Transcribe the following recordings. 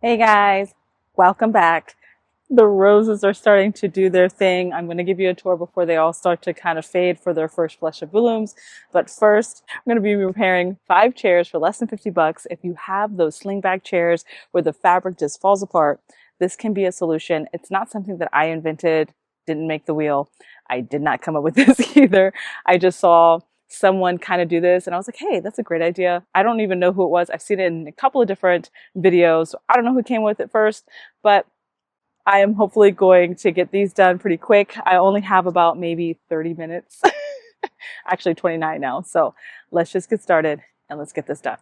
Hey guys, welcome back. The roses are starting to do their thing. I'm going to give you a tour before they all start to kind of fade for their first flush of blooms. But first, I'm going to be preparing 5 chairs for less than 50 bucks. If you have those sling back chairs where the fabric just falls apart, this can be a solution. It's not something that I invented, didn't make the wheel. I did not come up with this either. I just saw someone kind of do this and I was like, hey, that's a great idea. I don't even know who it was. I've seen it in a couple of different videos. I don't know who came with it first, but I am hopefully going to get these done pretty quick. I only have about maybe 30 minutes, actually 29 now. So let's just get started and let's get this done.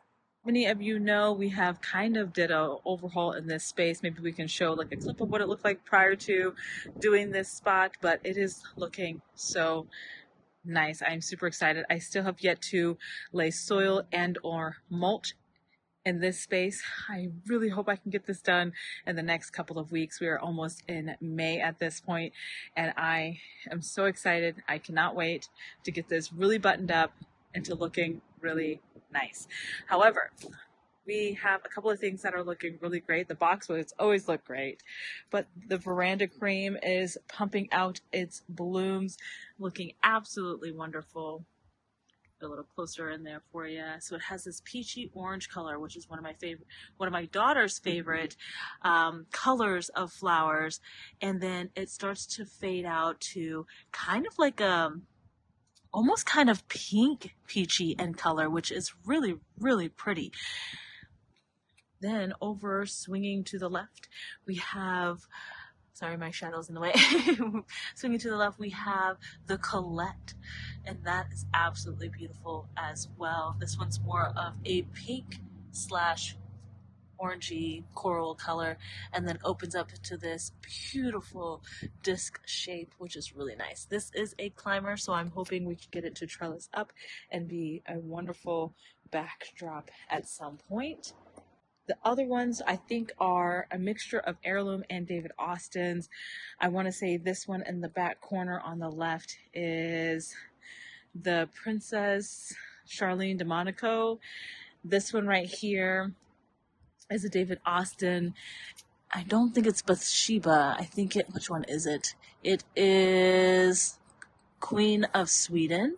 Many of you know we have kind of did a overhaul in this space. Maybe we can show like a clip of what it looked like prior to doing this spot, but it is looking so nice. I'm super excited. I still have yet to lay soil and or mulch in this space. I really hope I can get this done in the next couple of weeks. We are almost in May at this point, and I am so excited. I cannot wait to get this really buttoned up into looking really nice. However, we have a couple of things that are looking really great. The boxwoods always look great, but the veranda cream is pumping out its blooms, looking absolutely wonderful. A little closer in there for you. So it has this peachy orange color, which is one of my daughter's favorite colors of flowers. And then it starts to fade out to kind of like almost kind of pink peachy in color, which is really, really pretty. Then over swinging to the left, we have, sorry, my shadow's in the way. Swinging to the left, we have the Colette, and that is absolutely beautiful as well. This one's more of a pink slash orangey coral color, and then opens up to this beautiful disc shape, which is really nice. This is a climber, so I'm hoping we can get it to trellis up and be a wonderful backdrop at some point. The other ones I think are a mixture of heirloom and David Austin's. I want to say this one in the back corner on the left is the Princess Charlene de Monaco. This one right here is a David Austin. I don't think it's Bathsheba. Which one is it? It is Queen of Sweden.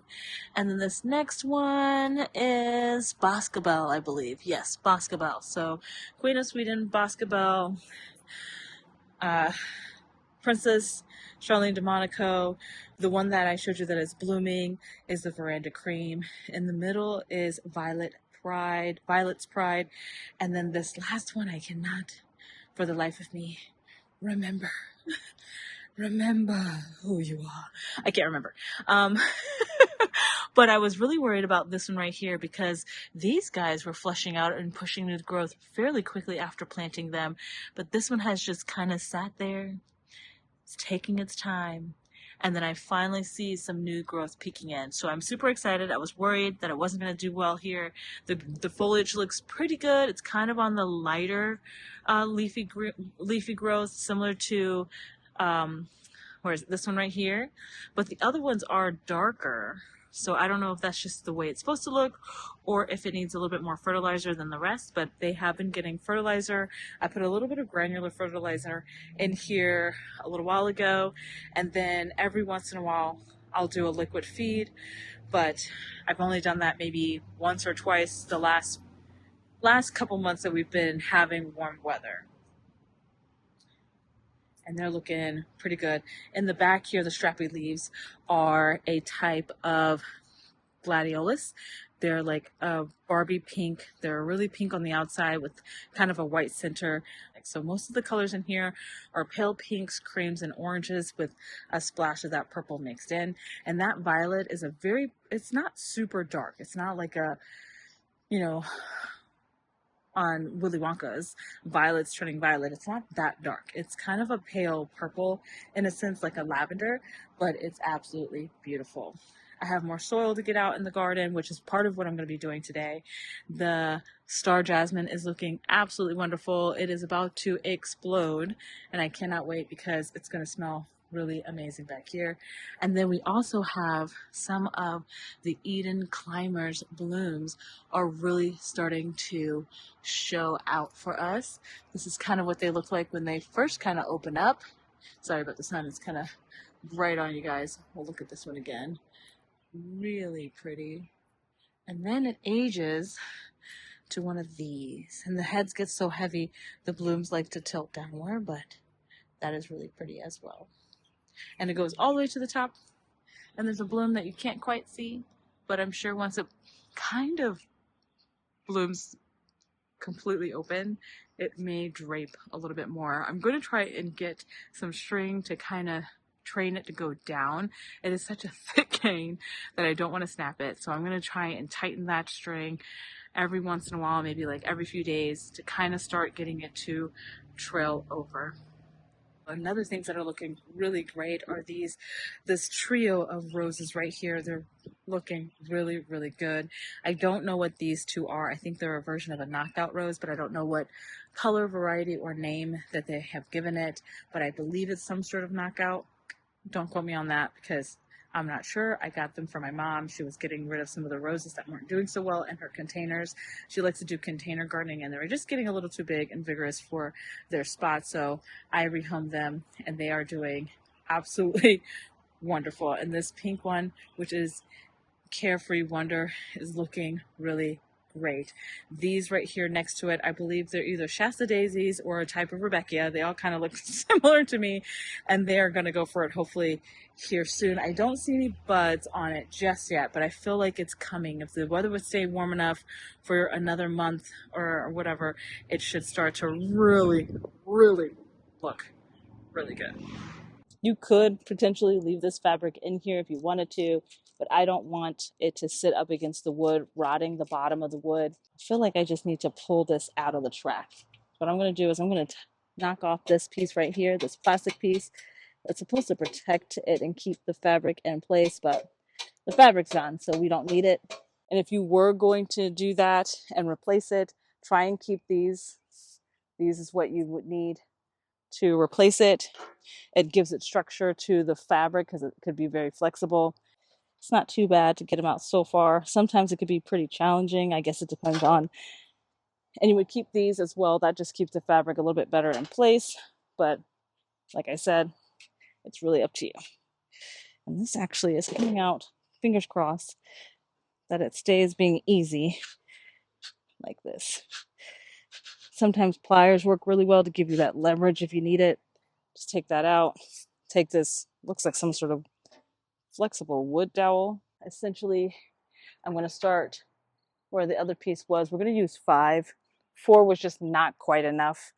And then this next one is Boscobel, I believe. Yes, Boscobel. So Queen of Sweden, Boscobel, Princess Charlene de Monaco. The one that I showed you that is blooming is the Veranda Cream. In the middle is Violet's Pride. And then this last one I cannot, for the life of me, remember. Remember who you are. I can't remember. But I was really worried about this one right here because these guys were flushing out and pushing new growth fairly quickly after planting them. But this one has just kind of sat there. It's taking its time. And then I finally see some new growth peeking in. So I'm super excited. I was worried that it wasn't going to do well here. The foliage looks pretty good. It's kind of on the lighter leafy growth, similar to where is it? This one right here. But the other ones are darker. So I don't know if that's just the way it's supposed to look or if it needs a little bit more fertilizer than the rest, but they have been getting fertilizer. I put a little bit of granular fertilizer in here a little while ago, and then every once in a while I'll do a liquid feed, but I've only done that maybe once or twice the last couple months that we've been having warm weather. And they're looking pretty good. In the back here, the strappy leaves are a type of gladiolus. They're like a Barbie pink. They're really pink on the outside with kind of a white center. So most of the colors in here are pale pinks, creams, and oranges with a splash of that purple mixed in. And that violet is it's not super dark. It's not like a, you know, on Willy Wonka's Violet's Turning Violet. It's not that dark. It's kind of a pale purple in a sense, like a lavender, but it's absolutely beautiful. I have more soil to get out in the garden, which is part of what I'm going to be doing today. The star jasmine is looking absolutely wonderful. It is about to explode, and I cannot wait because it's going to smell really amazing back here. And then we also have some of the Eden Climbers blooms are really starting to show out for us. This is kind of what they look like when they first kind of open up. Sorry about the sun, it's kind of bright on you guys. We'll look at this one again. Really pretty. And then it ages to one of these. And the heads get so heavy, the blooms like to tilt downward, but that is really pretty as well. And it goes all the way to the top. And there's a bloom that you can't quite see, but I'm sure once it kind of blooms completely open, it may drape a little bit more. I'm going to try and get some string to kind of train it to go down. It is such a thick cane that I don't want to snap it. So I'm going to try and tighten that string every once in a while, maybe like every few days, to kind of start getting it to trail over. Another things that are looking really great are this trio of roses right here. They're looking really, really good. I don't know what these two are. I think they're a version of a knockout rose, but I don't know what color, variety, or name that they have given it, but I believe it's some sort of knockout. Don't quote me on that because I'm not sure. I got them for my mom. She was getting rid of some of the roses that weren't doing so well in her containers. She likes to do container gardening, and they were just getting a little too big and vigorous for their spot. So I rehomed them, and they are doing absolutely wonderful. And this pink one, which is Carefree Wonder, is looking really great. These right here next to it, I believe they're either Shasta daisies or a type of Rebecca. They all kind of look similar to me, and they are going to go for it hopefully here soon. I don't see any buds on it just yet, but I feel like it's coming. If the weather would stay warm enough for another month or whatever, it should start to really, really look really good. You could potentially leave this fabric in here if you wanted to, but I don't want it to sit up against the wood, rotting the bottom of the wood. I feel like I just need to pull this out of the track. What I'm going to do is I'm going to knock off this piece right here, this plastic piece. It's supposed to protect it and keep the fabric in place, but the fabric's gone, so we don't need it. And if you were going to do that and replace it, try and keep these. These is what you would need to replace it. It gives it structure to the fabric because it could be very flexible. It's not too bad to get them out so far. Sometimes it could be pretty challenging. I guess it depends on. And you would keep these as well. That just keeps the fabric a little bit better in place. But like I said, it's really up to you. And this actually is coming out, fingers crossed, that it stays being easy like this. Sometimes pliers work really well to give you that leverage if you need it. Just take that out. Take this, looks like some sort of flexible wood dowel. Essentially, I'm going to start where the other piece was. We're going to use 5. 4 was just not quite enough.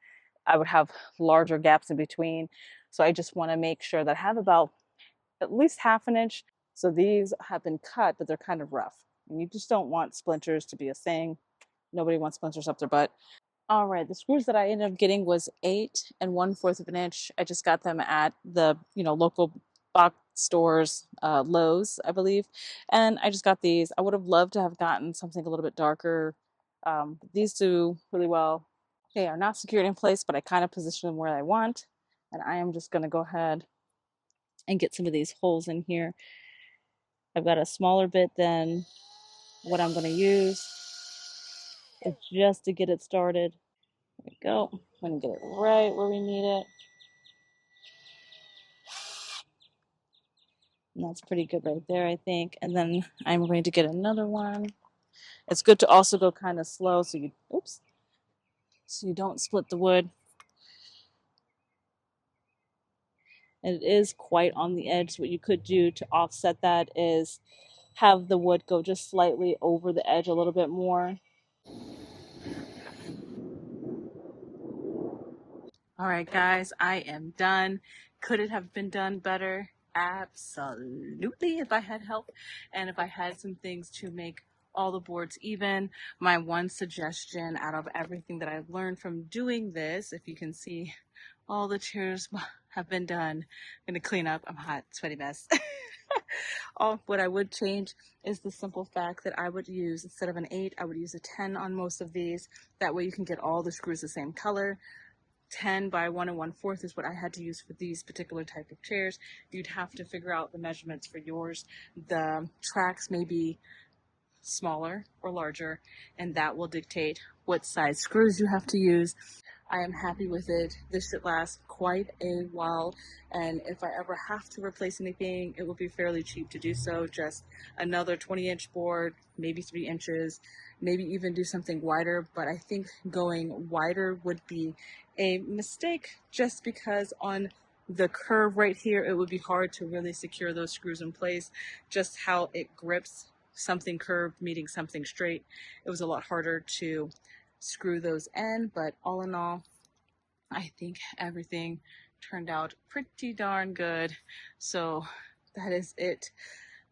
I would have larger gaps in between. So I just want to make sure that I have about at least ½ an inch. So these have been cut, but they're kind of rough. And you just don't want splinters to be a thing. Nobody wants splinters up their butt. All right, the screws that I ended up getting was 8 1/4 of an inch. I just got them at the local box stores, Lowe's, I believe, and I just got these. I would have loved to have gotten something a little bit darker. These do really well. They are not secured in place, but I kind of position them where I want, and I am just going to go ahead and get some of these holes in here. I've got a smaller bit than what I'm going to use. It's just to get it started. There we go. I'm going to get it right where we need it. And that's pretty good right there, I think. And then I'm going to get another one. It's good to also go kind of slow so you don't split the wood. And it is quite on the edge. What you could do to offset that is have the wood go just slightly over the edge a little bit more. All right, guys, I am done. Could it have been done better? Absolutely, if I had help and if I had some things to make all the boards even. My one suggestion out of everything that I've learned from doing this, if you can see, all the chairs have been done. I'm gonna clean up. I'm hot, sweaty mess. What I would change is the simple fact that I would use, instead of an 8, I would use a 10 on most of these. That way you can get all the screws the same color. 10 by 1 1/4 is what I had to use for these particular type of chairs. You'd have to figure out the measurements for yours. The tracks may be smaller or larger, and that will dictate what size screws you have to use. I am happy with it. This should last quite a while, and if I ever have to replace anything, it will be fairly cheap to do so. Just another 20-inch board, maybe 3 inches, maybe even do something wider, but I think going wider would be a mistake just because on the curve right here, it would be hard to really secure those screws in place. Just how it grips something curved meeting something straight, it was a lot harder to screw those in, but all in all, I think everything turned out pretty darn good. So that is it.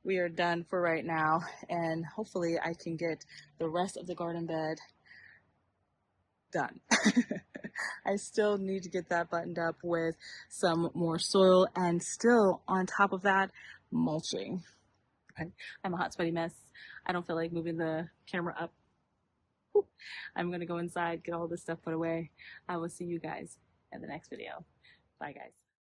We are done for right now, and hopefully I can get the rest of the garden bed done. I still need to get that buttoned up with some more soil and still on top of that, mulching. I'm a hot, sweaty mess. I don't feel like moving the camera up. Whew. I'm gonna go inside, get all this stuff put away. I will see you guys in the next video. Bye, guys.